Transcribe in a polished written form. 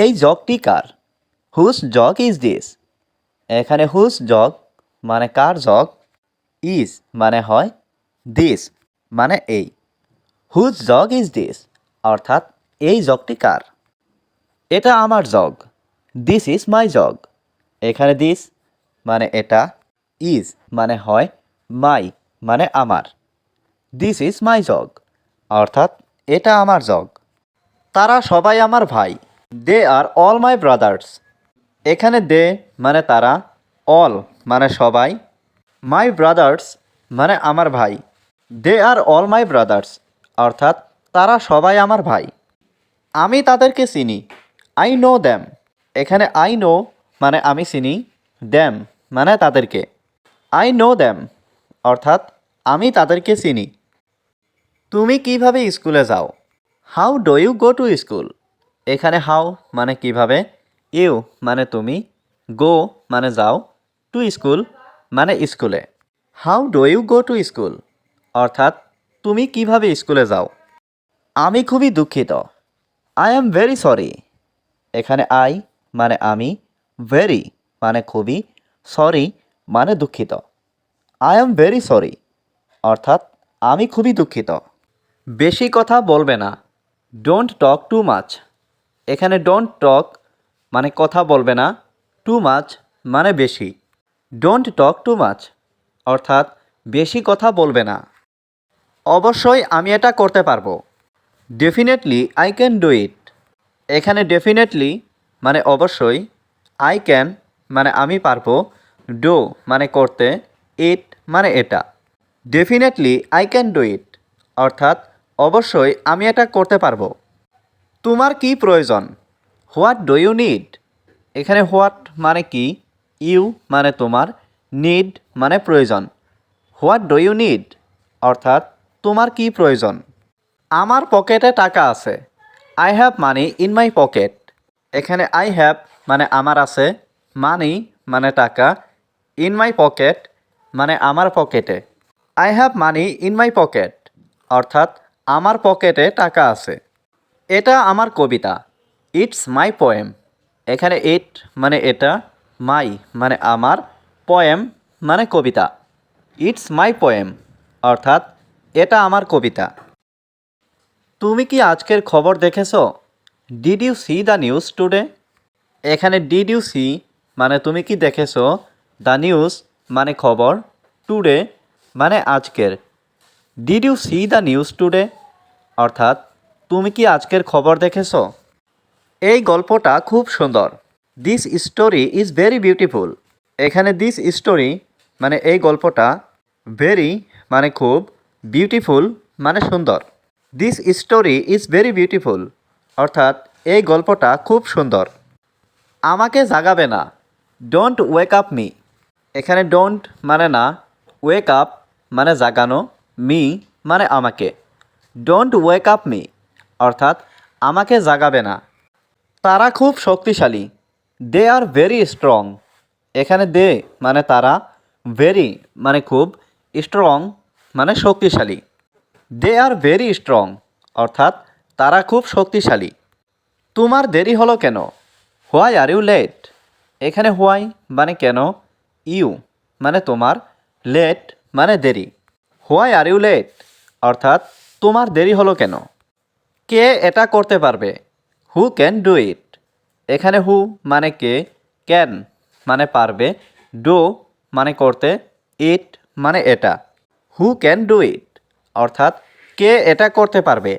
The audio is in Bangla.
এই জগটি কার? Whose jug is this? এখানে হুজ জগ মানে কার জগ, ইজ মানে হয়, দিস মানে এই। হুজ জগ ইজ দিস অর্থাৎ এই জগটি কার? এটা আমার jug, this is my jug. এখানে দিস মানে এটা, ইজ মানে হয়, মাই মানে আমার। দিস ইজ মাই জগ অর্থাৎ এটা আমার জগ। তারা সবাই আমার ভাই, দে আর অল মাই ব্রাদার্স। এখানে দে মানে তারা, অল মানে সবাই, মাই ব্রাদার্স মানে আমার ভাই। দে আর অল মাই ব্রাদার্স অর্থাৎ তারা সবাই আমার ভাই। আমি তাদেরকে চিনি, আই নো দ্যাম। এখানে আই নো মানে আমি চিনি, দ্যাম মানে তাদেরকে। আই নো দ্যাম অর্থাৎ আমি তাদেরকে চিনি। তুমি কিভাবে স্কুলে যাও? How do you go to school? এখানে হাউ মানে কিভাবে, ইউ মানে তুমি, গো মানে যাও, টু স্কুল মানে স্কুলে। How do you go to school অর্থাৎ তুমি কিভাবে স্কুলে যাও। আমি খুবই দুঃখিত, আই অ্যাম ভেরি সরি। এখানে আই মানে আমি, ভেরি মানে খুবই, সরি মানে দুঃখিত। আই অ্যাম ভেরি সরি অর্থাৎ আমি খুবই দুঃখিত। বেশি কথা বলবে না, ডোন্ট টক টু মাচ। এখানে ডোন্ট টক মানে কথা বলবে না, টু মাচ মানে বেশি। ডোন্ট টক টু মাচ অর্থাৎ বেশি কথা বলবে না। অবশ্যই আমি এটা করতে পারবো, ডেফিনেটলি আই ক্যান ডু ইট। এখানে ডেফিনেটলি মানে অবশ্যই, আই ক্যান মানে আমি পারবো, ডু মানে করতে, ইট মানে এটা। Definitely I can do it অর্থাৎ অবশ্যই আমি এটা করতে পারবো। তোমার কি প্রয়োজন? What do you need? এখানে হোয়াট মানে কি, ইউ মানে তোমার, নিড মানে প্রয়োজন। হোয়াট ডু ইউ নিড অর্থাৎ তোমার কি প্রয়োজন। আমার পকেটে টাকা আছে, I have money in my pocket. এখানে আই হ্যাভ মানে আমার আছে, মানি মানে টাকা, ইন মাই পকেট মানে আমার পকেটে। I have money in my pocket অর্থাৎ আমার পকেটে টাকা আছে। এটা আমার কবিতা, ইটস মাই পোয়েম। এখানে ইট মানে এটা, মাই মানে আমার, পোয়েম মানে কবিতা। ইটস মাই পোয়েম অর্থাৎ এটা আমার কবিতা। তুমি কি আজকের খবর দেখেছো? Did you see the news today? এখানে ডিড ইউ সি মানে তুমি কি দেখেছো, দ্য নিউজ মানে খবর, টুডে মানে আজকের। Did you see the news today অর্থাৎ তুমি কি আজকের খবর দেখেছো? এই গল্পটা খুব সুন্দর, this story is very beautiful. এখানে দিস স্টোরি মানে এই গল্পটা, ভেরি মানে খুব, বিউটিফুল মানে সুন্দর। This story is very beautiful অর্থাৎ এই গল্পটা খুব সুন্দর। আমাকে জাগাবে না, ডোন্ট ওয়েক আপ মি। এখানে ডোন্ট মানে না, ওয়েক আপ মানে জাগানো, মি মানে আমাকে। ডোন্ট ওয়েক আপ মি অর্থাৎ আমাকে জাগাবে না। তারা খুব শক্তিশালী, দে আর ভেরি স্ট্রং। এখানে দে মানে তারা, ভেরি মানে খুব, স্ট্রং মানে শক্তিশালী। দে আর ভেরি স্ট্রং অর্থাৎ তারা খুব শক্তিশালী। তোমার দেরি হলো কেন? Why are you late? এখানে হোয়াই মানে কেন, ইউ মানে তোমার, লেট মানে দেরি। হোয়াই আর ইউ লেট অর্থাৎ তোমার দেরি হলো কেন? কে এটা করতে পারবে? হু ক্যান ডু ইট? এখানে হু মানে কে, ক্যান মানে পারবে, ডু মানে করতে, ইট মানে এটা। হু ক্যান ডু ইট অর্থাৎ কে এটা করতে পারবে?